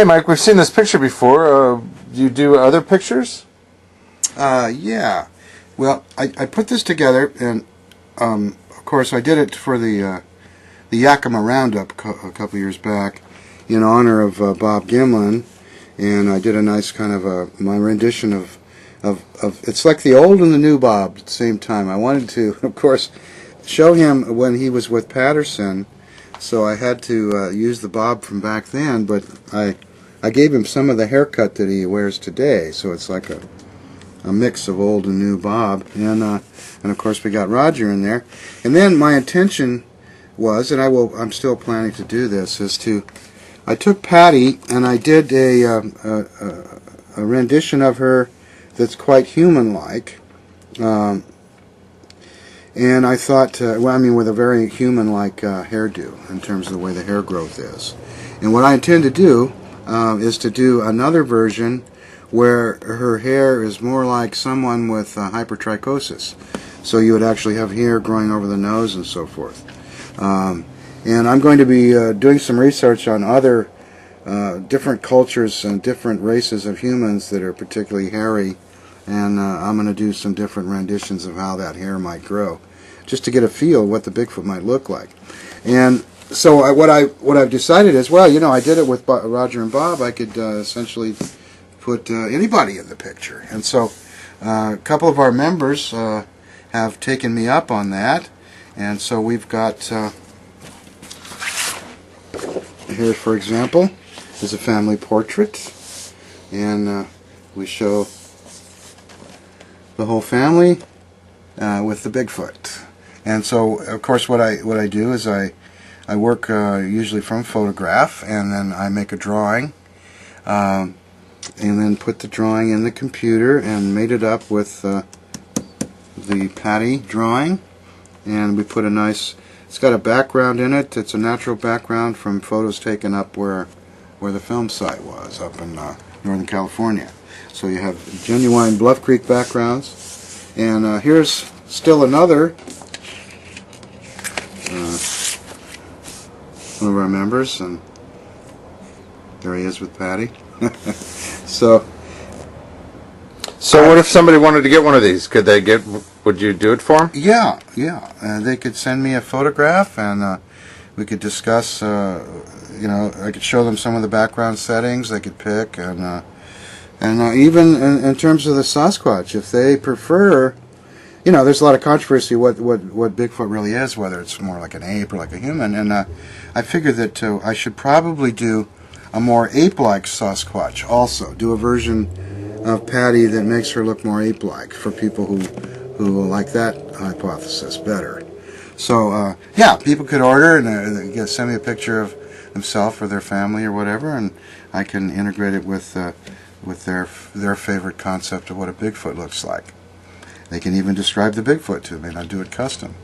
Hey Mike, we've seen this picture before. Do you do other pictures? Yeah. Well, I put this together, and of course I did it for the Yakima Roundup a couple years back in honor of Bob Gimlin, and I did a nice kind of my rendition of it's like the old and the new Bob at the same time. I wanted to, of course, show him when he was with Patterson, so I had to use the Bob from back then, but I gave him some of the haircut that he wears today, so it's like a mix of old and new Bob, and of course we got Roger in there. And then my intention was, and I'm still planning to do this, I took Patty and I did a rendition of her that's quite human-like, and I thought, with a very human-like hairdo in terms of the way the hair growth is. And what I intend to do is to do another version where her hair is more like someone with hypertrichosis. So you would actually have hair growing over the nose and so forth. And I'm going to be doing some research on other different cultures and different races of humans that are particularly hairy, and I'm going to do some different renditions of how that hair might grow, just to get a feel of what the Bigfoot might look like. And so what I've decided is, well, I did it with Roger and Bob. I could essentially put anybody in the picture, and so a couple of our members have taken me up on that, and so we've got here, for example, is a family portrait, and we show the whole family with the Bigfoot. And so, of course, what I do is I work usually from photograph, and then I make a drawing, and then put the drawing in the computer and made it up with the Patty drawing, and we put a nice, it's got a background in it. It's a natural background from photos taken up where the film site was, up in Northern California. So you have genuine Bluff Creek backgrounds, and here's still another one of our members, and there he is with Patty. So what if somebody wanted to get one of these? Would you do it for them? Yeah. They could send me a photograph, and we could discuss, I could show them some of the background settings they could pick, and even in terms of the Sasquatch, if they prefer, there's a lot of controversy what Bigfoot really is, whether it's more like an ape or like a human, and I figured that I should probably do a more ape-like Sasquatch also, do a version of Patty that makes her look more ape-like for people who like that hypothesis better. So, yeah, people could order and send me a picture of themselves or their family or whatever, and I can integrate it with their favorite concept of what a Bigfoot looks like. They can even describe the Bigfoot to me, and I'll do it custom.